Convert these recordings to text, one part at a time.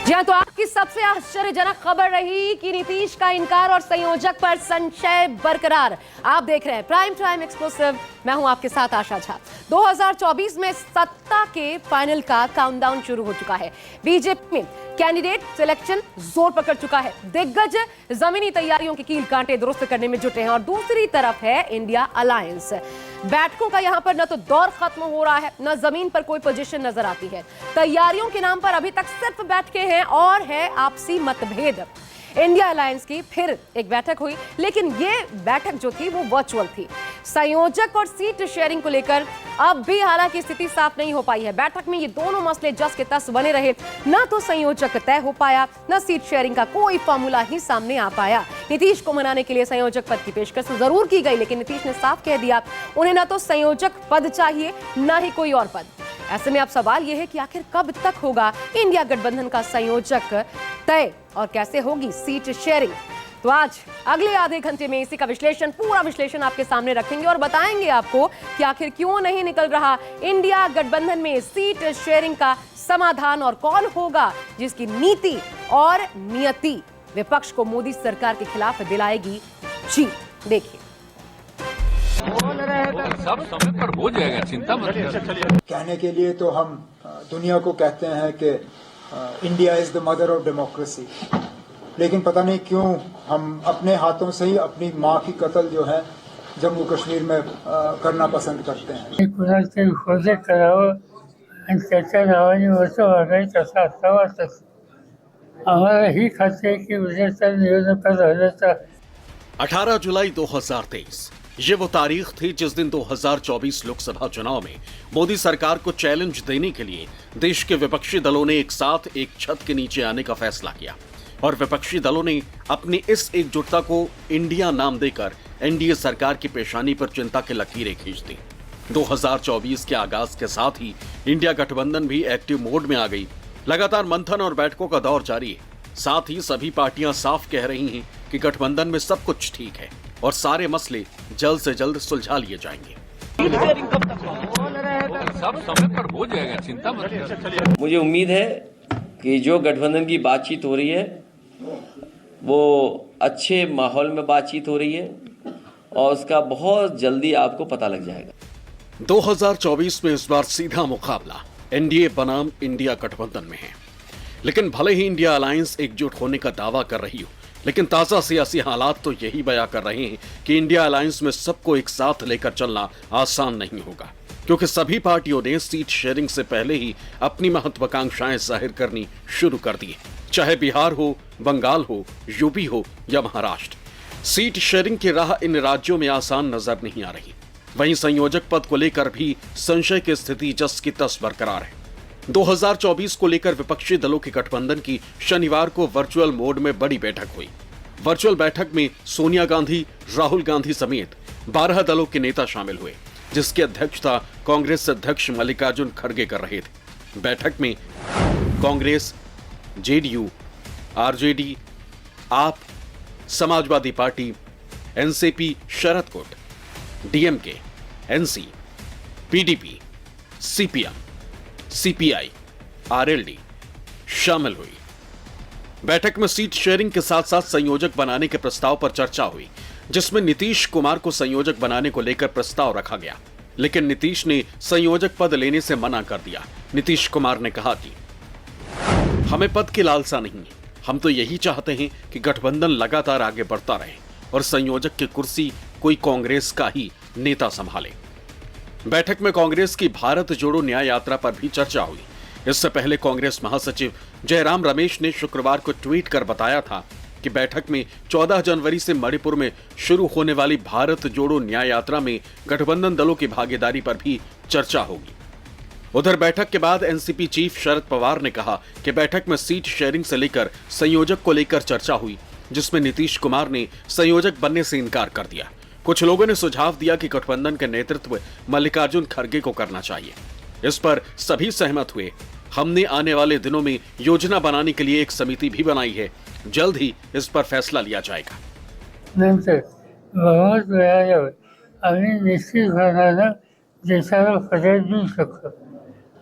जी हाँ, तो आपकी सबसे आश्चर्यजनक खबर रही कि नीतीश का इनकार और संयोजक पर संशय बरकरार। आप देख रहे हैं प्राइम टाइम एक्सक्लूसिव, मैं हूं आपके साथ आशा झा। 2024 में सत्ता के फाइनल का काउंटडाउन शुरू हो चुका है। बीजेपी में कैंडिडेट सिलेक्शन जोर पकड़ चुका है। दिग्गज जमीनी तैयारियों के कील कांटे दुरुस्त करने में जुटे हैं और दूसरी तरफ है इंडिया अलायंस। बैठकों का यहां पर न तो दौर खत्म हो रहा है, न जमीन पर कोई पोजीशन नजर आती है। तैयारियों के नाम पर अभी तक सिर्फ बैठकें हैं और है आपसी मतभेद। इंडिया अलायंस की फिर एक बैठक हुई, लेकिन ये बैठक जो थी वो वर्चुअल थी। संयोजक और सीट शेयरिंग को लेकर अब भी हालांकि स्थिति साफ नहीं हो पाई है। बैठक में ये दोनों मसले जस के तस बने रहे। न तो संयोजक तय हो पाया, न सीट शेयरिंग का कोई फॉर्मूला ही सामने आ पाया। नीतीश को मनाने के लिए संयोजक पद की पेशकश जरूर की गई, लेकिन नीतीश ने साफ कह दिया उन्हें न तो संयोजक पद चाहिए, न ही कोई और पद। ऐसे में अब सवाल यह है कि आखिर कब तक होगा इंडिया गठबंधन का संयोजक तय और कैसे होगी सीट शेयरिंग। तो आज अगले आधे घंटे में इसी का विश्लेषण, पूरा विश्लेषण आपके सामने रखेंगे और बताएंगे आपको कि आखिर क्यों नहीं निकल रहा इंडिया गठबंधन में सीट शेयरिंग का समाधान और कौन होगा जिसकी नीति और नियति विपक्ष को मोदी सरकार के खिलाफ दिलाएगी। जी देखिए, सब समय पर हो जाएगा, चिंता मत करिए। कहने के लिए तो हम दुनिया को कहते हैं कि India is the mother of democracy, लेकिन पता नहीं क्यों हम अपने हाथों से ही अपनी माँ की कत्ल जो है जम्मू कश्मीर में करना पसंद करते हैं। कुणाचे खोजे करावं आणि त्याच्या नावाने वर्ष वागायचं असं आता वाटत आम्हाला ही खात्री आहे की उद्याच्या निवडणुका झाल्याचा 18 जुलाई 2023 ये वो तारीख थी जिस दिन 2024 लोकसभा चुनाव में मोदी सरकार को चैलेंज देने के लिए देश के विपक्षी दलों ने एक साथ एक छत के नीचे आने का फैसला किया और विपक्षी दलों ने अपनी इस एकजुटता को इंडिया नाम देकर एनडीए सरकार की पेशानी पर चिंता की लकीरें खींच दी। 2024 के आगाज के साथ ही इंडिया गठबंधन भी एक्टिव मोड में आ गई। लगातार मंथन और बैठकों का दौर जारी है। साथ ही सभी पार्टियां साफ कह रही हैं कि गठबंधन में सब कुछ ठीक है और सारे मसले जल्द से जल्द सुलझा लिए जाएंगे। सब समय पर हो जाएगा, चिंता मत करिए। मुझे उम्मीद है कि जो गठबंधन की बातचीत हो रही है वो अच्छे माहौल में बातचीत हो रही है और उसका बहुत जल्दी आपको पता लग जाएगा। 2024 में इस बार सीधा मुकाबला एनडीए बनाम इंडिया गठबंधन में है। लेकिन भले ही इंडिया अलायंस एकजुट होने का दावा कर रही हो, लेकिन ताजा सियासी हालात तो यही बयां कर रहे हैं कि इंडिया अलायंस में सबको एक साथ लेकर चलना आसान नहीं होगा, क्योंकि सभी पार्टियों ने सीट शेयरिंग से पहले ही अपनी महत्वाकांक्षाएं जाहिर करनी शुरू कर दी, चाहे बिहार हो, बंगाल हो, यूपी हो या महाराष्ट्र। सीट शेयरिंग की राह इन राज्यों में आसान नजर नहीं आ रही। वहीं संयोजक पद को लेकर भी संशय की स्थिति जस की तस बरकरार है। 2024 को लेकर विपक्षी दलों के गठबंधन की शनिवार को वर्चुअल मोड में बड़ी बैठक हुई। वर्चुअल बैठक में सोनिया गांधी, राहुल गांधी समेत 12 दलों के नेता शामिल हुए, जिसकी अध्यक्षता कांग्रेस अध्यक्ष मल्लिकार्जुन खड़गे कर रहे थे। बैठक में कांग्रेस, जेडीयू, आरजेडी, आप, समाजवादी पार्टी, एनसीपी, शरद गुट, DMK, NC, PDP, CPM, CPI, RLD शामिल हुई। बैठक में सीट शेयरिंग के साथ साथ संयोजक बनाने के प्रस्ताव पर चर्चा हुई, जिसमें नीतीश कुमार को संयोजक बनाने को लेकर प्रस्ताव रखा गया, लेकिन नीतीश ने संयोजक पद लेने से मना कर दिया। नीतीश कुमार ने कहा कि हमें पद की लालसा नहीं है, हम तो यही चाहते हैं कि गठबंधन लगातार आगे बढ़ता रहे और संयोजक की कुर्सी कोई कांग्रेस का ही नेता संभाले। बैठक में कांग्रेस की भारत जोड़ो न्याय यात्रा पर भी चर्चा हुई। इससे पहले कांग्रेस महासचिव जयराम रमेश ने शुक्रवार को ट्वीट कर बताया था कि बैठक में 14 जनवरी से मणिपुर में शुरू होने वाली भारत जोड़ो न्याय यात्रा में गठबंधन दलों की भागीदारी पर भी चर्चा होगी। उधर बैठक के बाद एनसीपी चीफ शरद पवार ने कहा कि बैठक में सीट शेयरिंग से लेकर संयोजक को लेकर चर्चा हुई, जिसमें नीतीश कुमार ने संयोजक बनने से इनकार कर दिया। कुछ लोगों ने सुझाव दिया कि गठबंधन का नेतृत्व मल्लिकार्जुन खड़गे को करना चाहिए। इस पर सभी सहमत हुए। हमने आने वाले दिनों में योजना बनाने के लिए एक समिति भी बनाई है, जल्द ही इस पर फैसला लिया जाएगा। नंतर बहुमत मिळाल्यावर आम्ही निश्चित भागाला देशाला पर्याय देऊ शकतो.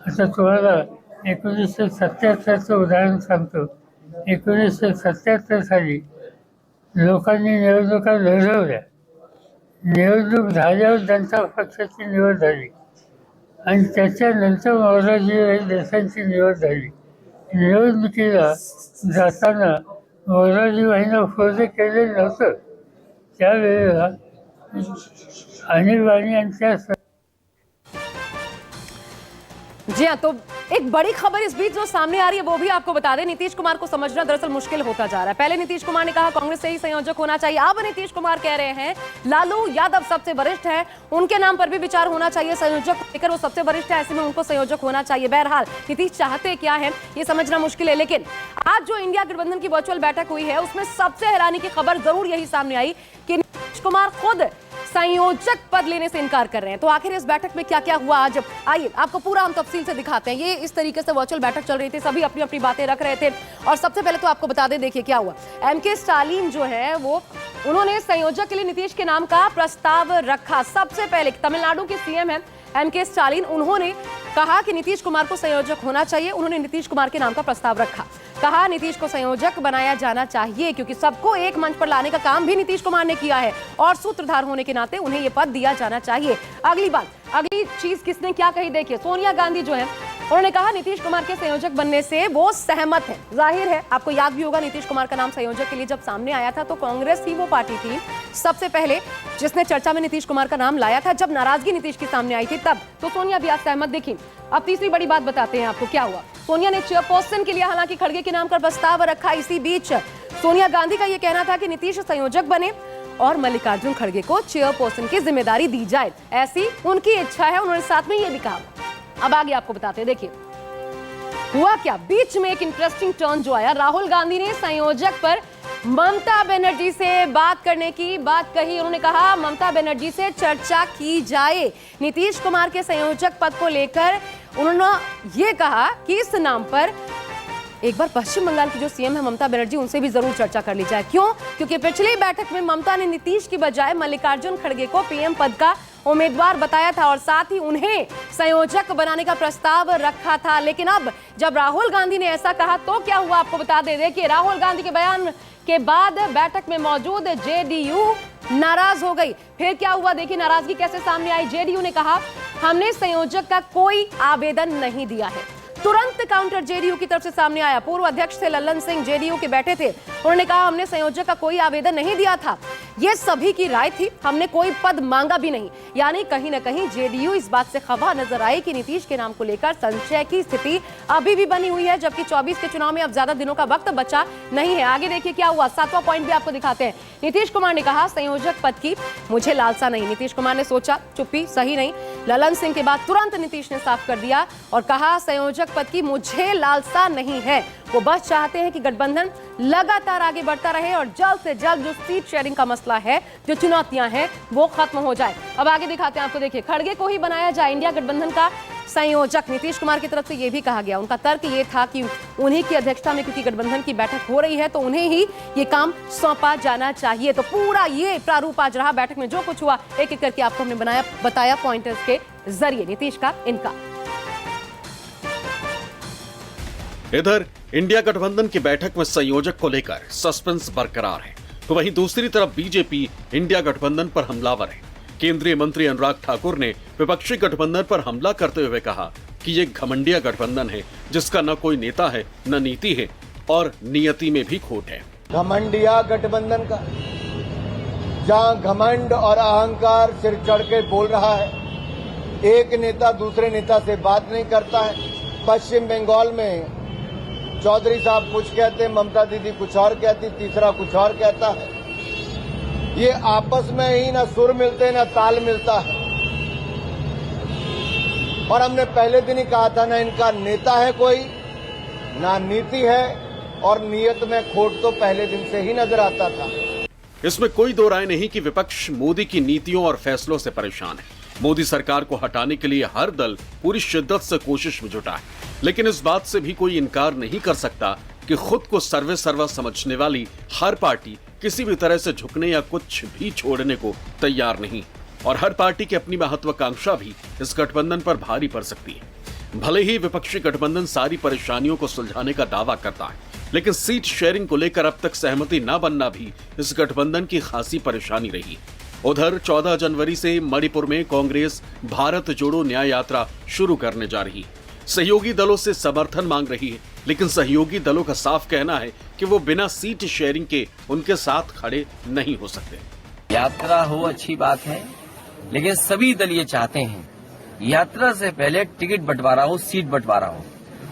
आता तुम्हाला 1977चं उदाहरण सांगतो. 1977 साली लोकांनी निवडणुका लढवल्या. निवडणूक झाल्यावर जनता पक्षाची निवड झाली आणि त्याच्यानंतर मोरारजी देसाईंची निवड झाली. निवडणुकीला जाताना मोरारजी भाईंना फोर्स केले नव्हतं. त्यावेळेला अनिल वाणी यांच्या जी हाँ, तो एक बड़ी खबर इस बीच जो सामने आ रही है वो भी आपको बता दें। नीतीश कुमार को समझना दरअसल मुश्किल होता जा रहा है। पहले नीतीश कुमार ने कहा कांग्रेस से ही संयोजक होना चाहिए, अब नीतीश कुमार कह रहे हैं लालू यादव सबसे वरिष्ठ हैं, उनके नाम पर भी विचार होना चाहिए। संयोजक लेकर वो सबसे वरिष्ठ है, ऐसे में उनको संयोजक होना चाहिए। बहरहाल नीतीश चाहते क्या है ये समझना मुश्किल है, लेकिन आज जो इंडिया गठबंधन की वर्चुअल बैठक हुई है उसमें सबसे हैरानी की खबर जरूर यही सामने आई कि नीतीश कुमार खुद संयोजक पद लेने से इनकार कर रहे हैं। तो आखिर इस बैठक में क्या क्या हुआ आज आइए आपको पूरा हम तफसील से दिखाते हैं। ये इस तरीके से वर्चुअल बैठक चल रही थी, सभी अपनी अपनी बातें रख रहे थे और सबसे पहले तो आपको बता दें, देखिए क्या हुआ। एमके स्टालिन जो है वो उन्होंने संयोजक के लिए नीतीश के नाम का प्रस्ताव रखा। सबसे पहले तमिलनाडु के सीएम है एमके स्टालिन, उन्होंने कहा कि नीतीश कुमार को संयोजक होना चाहिए। उन्होंने नीतीश कुमार के नाम का प्रस्ताव रखा, कहा नीतीश को संयोजक बनाया जाना चाहिए क्योंकि सबको एक मंच पर लाने का काम भी नीतीश कुमार ने किया है और सूत्रधार होने के नाते उन्हें यह पद दिया जाना चाहिए। अगली चीज किसने क्या कही, देखिए सोनिया गांधी जो है उन्होंने कहा नीतीश कुमार के संयोजक बनने से वो सहमत है। जाहिर है आपको याद भी होगा नीतीश कुमार का नाम संयोजक के लिए जब सामने आया था तो कांग्रेस ही वो पार्टी थी सबसे पहले जिसने चर्चा में नीतीश कुमार का नाम लाया था। जब नाराजगी नीतीश की सामने आई थी तब तो सोनिया भी आज सहमत दिखी। अब तीसरी बड़ी बात बताते हैं आपको क्या हुआ। सोनिया ने चेयरपर्सन के लिए हालांकि खड़गे के नाम का प्रस्ताव रखा। इसी बीच सोनिया गांधी का यह कहना था कि नीतीश संयोजक बने और मल्लिकार्जुन खड़गे को चेयरपर्सन की जिम्मेदारी दी जाए, ऐसी उनकी इच्छा है। उन्होंने साथ में यह भी कहा। अब आगे आपको बताते हैं, देखिए हुआ क्या। बीच में एक इंटरेस्टिंग टर्न जो आया, राहुल गांधी ने संयोजक पर ममता बनर्जी से बात करने की बात कही। उन्होंने कहा ममता बनर्जी से चर्चा की जाए। नीतीश कुमार के संयोजक पद को लेकर उन्होंने ये कहा कि इस नाम पर एक बार पश्चिम बंगाल की जो सीएम है ममता बनर्जी, उनसे भी जरूर चर्चा कर ली जाए। क्यों? क्योंकि पिछली बैठक में ममता ने नीतीश की बजाय मल्लिकार्जुन खड़गे को पीएम पद का उम्मीदवार बताया था और साथ ही उन्हें संयोजक बनाने का प्रस्ताव रखा था। लेकिन अब जब राहुल गांधी ने ऐसा कहा तो क्या हुआ आपको बता दे। देखिए राहुल गांधी के बयान के बाद बैठक में मौजूद जेडीयू नाराज हो गई। फिर क्या हुआ, देखिए नाराजगी कैसे सामने आई। जेडीयू ने कहा हमने संयोजक का कोई आवेदन नहीं दिया है। तुरंत काउंटर जेडीयू की तरफ से सामने आया। पूर्व अध्यक्ष थे लल्लन सिंह, जेडीयू के बैठे थे, उन्होंने कहा हमने संयोजक का कोई आवेदन नहीं दिया था, ये सभी की राय थी, हमने कोई पद मांगा भी नहीं। यानी कहीं ना कहीं जेडीयू इस बात से खफा नजर आई कि नीतीश के नाम को लेकर संशय की स्थिति अभी भी बनी हुई है, जबकि 24 के चुनाव में अब ज्यादा दिनों का वक्त बचा नहीं है। आगे देखिए क्या हुआ, 7वां पॉइंट भी आपको दिखाते हैं। नीतीश कुमार ने कहा संयोजक पद की मुझे लालसा नहीं। नीतीश कुमार ने सोचा, चुप्पी सही नहीं। लल्लन सिंह के बाद तुरंत नीतीश ने साफ कर दिया और कहा संयोजक पद की मुझे लालसा नहीं है। वो बस चाहते हैं कि गठबंधन लगातार आगे बढ़ता रहे और जल्द से जल्द जो सीट शेयरिंग का मसला है, जो चुनौतियां हैं, वो खत्म हो जाए। अब आगे दिखाते हैं आपको, देखिए खड़गे को ही बनाया जाए इंडिया गठबंधन का संयोजक। नीतीश कुमार की तरफ से यह भी कहा गया, उनका तर्क ये था कि उन्हीं की अध्यक्षता में क्योंकि गठबंधन की बैठक हो रही है तो उन्हें ही ये काम सौंपा जाना चाहिए। तो पूरा ये प्रारूप आज रहा। बैठक में जो कुछ हुआ एक एक करके आपको हमने बताया पॉइंटर्स के जरिए। नीतीश का इनका इधर इंडिया गठबंधन की बैठक में संयोजक को लेकर सस्पेंस बरकरार है, तो वहीं दूसरी तरफ बीजेपी इंडिया गठबंधन पर हमलावर है। केंद्रीय मंत्री अनुराग ठाकुर ने विपक्षी गठबंधन पर हमला करते हुए कहा कि ये घमंडिया गठबंधन है जिसका न कोई नेता है न नीति है और नियति में भी खोट है। घमंडिया गठबंधन का जहां घमंड और अहंकार सिर चढ़ के बोल रहा है, एक नेता दूसरे नेता से बात नहीं करता है। पश्चिम बंगाल में चौधरी साहब कुछ कहते, ममता दीदी कुछ और कहती, तीसरा कुछ और कहता है। ये आपस में ही ना सुर मिलते ना ताल मिलता है। और हमने पहले दिन ही कहा था ना इनका नेता है कोई, ना नीति है और नियत में खोट तो पहले दिन से ही नजर आता था। इसमें कोई दो राय नहीं कि विपक्ष मोदी की नीतियों और फैसलों से परेशान है। मोदी सरकार को हटाने के लिए हर दल पूरी शिद्दत से कोशिश में जुटा है, लेकिन इस बात से भी कोई इनकार नहीं कर सकता कि खुद को सर्वे सर्वा समझने वाली हर पार्टी किसी भी तरह से झुकने या कुछ भी छोड़ने को तैयार नहीं और हर पार्टी की अपनी महत्वाकांक्षा भी इस गठबंधन पर भारी पड़ सकती है। भले ही विपक्षी गठबंधन सारी परेशानियों को सुलझाने का दावा करता है, लेकिन सीट शेयरिंग को लेकर अब तक सहमति न बनना भी इस गठबंधन की खासी परेशानी रही। उधर 14 जनवरी से मणिपुर में कांग्रेस भारत जोड़ो न्याय यात्रा शुरू करने जा रही है। सहयोगी दलों से समर्थन मांग रही है, लेकिन सहयोगी दलों का साफ कहना है कि वो बिना सीट शेयरिंग के उनके साथ खड़े नहीं हो सकते। यात्रा हो अच्छी बात है, लेकिन सभी दल ये चाहते हैं यात्रा से पहले टिकट बंटवारा हो, सीट बंटवारा हो,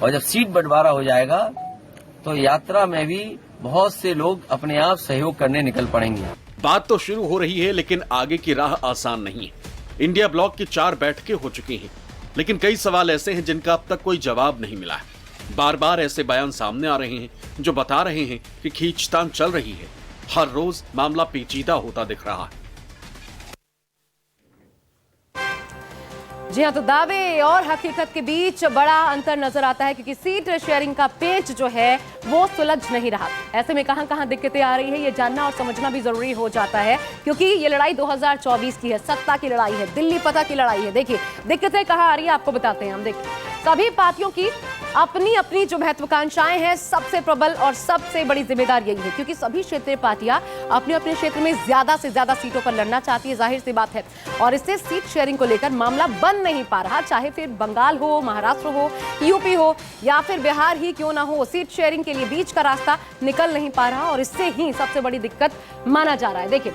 और जब सीट बंटवारा हो जाएगा तो यात्रा में भी बहुत से लोग अपने आप सहयोग करने निकल पड़ेंगे। बात तो शुरू हो रही है, लेकिन आगे की राह आसान नहीं है। इंडिया ब्लॉक की 4 बैठकें हो चुकी हैं, लेकिन कई सवाल ऐसे हैं जिनका अब तक कोई जवाब नहीं मिला है। बार बार ऐसे बयान सामने आ रहे हैं जो बता रहे हैं कि खींचतान चल रही है। हर रोज मामला पेचीदा होता दिख रहा है। जी हाँ, तो दावे और हकीकत के बीच बड़ा अंतर नजर आता है, क्योंकि सीट शेयरिंग का पेच जो है वो सुलझ नहीं रहा। ऐसे में कहां कहां दिक्कतें आ रही है ये जानना और समझना भी जरूरी हो जाता है, क्योंकि ये लड़ाई 2024 की है, सत्ता की लड़ाई है, दिल्ली पता की लड़ाई है। देखिए दिक्कतें कहां आ रही है आपको बताते हैं हम। देखिए सभी पार्टियों की अपनी अपनी जो महत्वाकांक्षाएं हैं, सबसे प्रबल और सबसे बड़ी जिम्मेदार यही है, क्योंकि सभी क्षेत्रीय पार्टियां अपने अपने क्षेत्र में ज्यादा से ज्यादा सीटों पर लड़ना चाहती है, जाहिर सी बात है। और इससे सीट शेयरिंग को लेकर मामला बन नहीं पा रहा, चाहे फिर बंगाल हो, महाराष्ट्र हो, यूपी हो या फिर बिहार ही क्यों ना हो, सीट शेयरिंग के लिए बीच का रास्ता निकल नहीं पा रहा, और इससे ही सबसे बड़ी दिक्कत माना जा रहा है। देखिए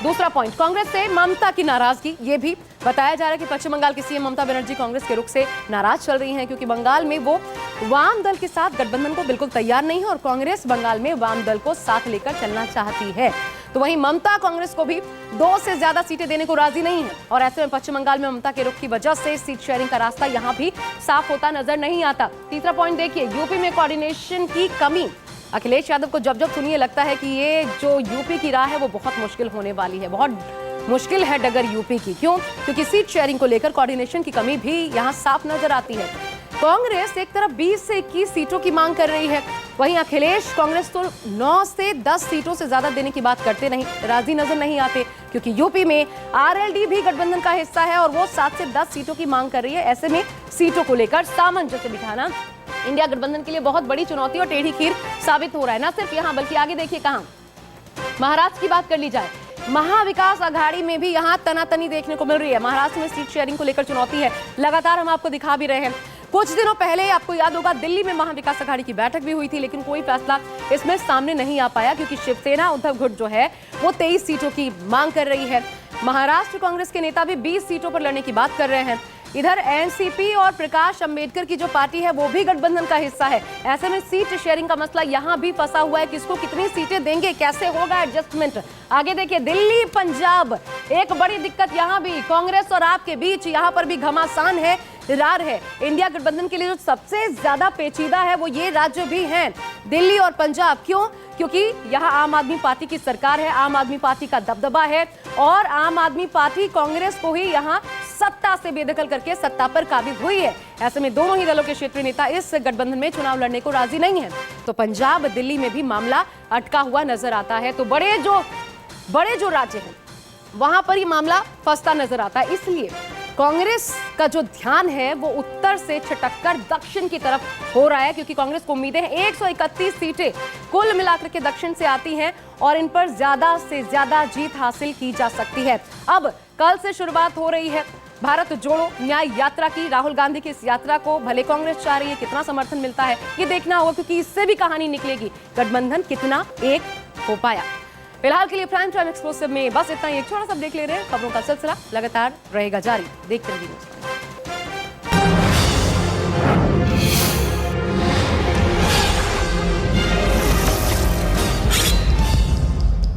दूसरा पॉइंट, कांग्रेस से ममता की नाराजगी। ये भी बताया जा रहा है कि पश्चिम बंगाल की सीएम ममता बनर्जी कांग्रेस के रुख से नाराज चल रही हैं, क्योंकि बंगाल में वो वाम दल के साथ गठबंधन को बिल्कुल तैयार नहीं है और कांग्रेस बंगाल में वाम दल को साथ लेकर चलना चाहती है। तो वहीं ममता कांग्रेस को भी 2 से ज्यादा सीटें देने को राजी नहीं है, और ऐसे में पश्चिम बंगाल में ममता के रुख की वजह से सीट शेयरिंग का रास्ता यहां भी साफ होता नजर नहीं आता। तीसरा पॉइंट देखिए, यूपी में कोऑर्डिनेशन की कमी। अखिलेश यादव को जब जब सुनिए लगता है कि ये जो यूपी की राह है वो बहुत मुश्किल होने वाली है, बहुत मुश्किल है डगर यूपी की। क्यों? क्योंकि सीट शेयरिंग को लेकर कोऑर्डिनेशन की कमी भी यहां साफ नजर आती है। कांग्रेस एक तरफ 20 से 21 सीटों की मांग कर रही है, वहीं अखिलेश कांग्रेस तो 9 से 10 सीटों से ज्यादा देने की बात करते नहीं, राजी नजर नहीं आते, क्योंकि यूपी में आरएलडी भी गठबंधन का हिस्सा है और वो 7 से 10 सीटों की मांग कर रही है। ऐसे में सीटों को लेकर सामंजस्य बिठाना इंडिया गठबंधन के लिए बहुत बड़ी चुनौती और टेढ़ी खीर साबित हो रहा है। ना सिर्फ यहाँ बल्कि आगे देखिए कहां, महाराष्ट्र की बात कर ली जाए, महाविकास आघाड़ी में भी यहां तनातनी देखने को मिल रही है। महाराष्ट्र में सीट शेयरिंग को लेकर चुनौती है, लगातार हम आपको दिखा भी रहे हैं। कुछ दिनों पहले आपको याद होगा दिल्ली में महाविकास आघाड़ी की बैठक भी हुई थी, लेकिन कोई फैसला इसमें सामने नहीं आ पाया, क्योंकि शिवसेना उद्धव गुट जो है वो 23 सीटों की मांग कर रही है। महाराष्ट्र कांग्रेस के नेता भी 20 सीटों पर लड़ने की बात कर रहे हैं। इधर एनसीपी और प्रकाश अंबेडकर की जो पार्टी है वो भी गठबंधन का हिस्सा है। ऐसे में सीट शेयरिंग का मसला यहाँ भी फंसा हुआ है, किसको कितनी सीटें देंगे, कैसे होगा एडजस्टमेंट। आगे देखिए दिल्ली पंजाब, एक बड़ी दिक्कत यहाँ भी कांग्रेस और आप के बीच, यहाँ पर भी घमासान है, रार है। इंडिया गठबंधन के लिए जो सबसे ज्यादा पेचीदा है वो ये राज्य भी हैं, दिल्ली और पंजाब। क्यों? क्योंकि यहाँ आम आदमी पार्टी की सरकार है, आम आदमी पार्टी का दबदबा है, और आम आदमी पार्टी कांग्रेस को ही यहाँ सत्ता से बेदखल करके सत्ता पर काबिज हुई है। ऐसे में दोनों ही दलों के क्षेत्रीय नेता इस गठबंधन में चुनाव लड़ने को राजी नहीं है, तो पंजाब दिल्ली में भी मामला अटका हुआ नजर आता है। तो बड़े जो राज्य हैं वहां पर ही मामला फंसता नजर आता है। इसलिए कांग्रेस का जो ध्यान है वो उत्तर से छटककर दक्षिण की तरफ हो रहा है, क्योंकि कांग्रेस को उम्मीदें हैं 131 सीटें कुल मिलाकर के दक्षिण से आती हैं और इन पर ज्यादा से ज्यादा जीत हासिल की जा सकती है। अब कल से शुरुआत हो रही है भारत जोड़ो न्याय यात्रा की। राहुल गांधी की इस यात्रा को भले कांग्रेस चाह रही है, कितना समर्थन मिलता है ये देखना होगा, क्योंकि इससे भी कहानी निकलेगी गठबंधन कितना एक हो पाया। फिलहाल के लिए प्राइम टाइम एक्सक्लूसिव में बस इतना ही। एक छोटा सा ब्रेक ले रहे हैं, खबरों का सिलसिला लगातार रहेगा जारी, देखते रहिए।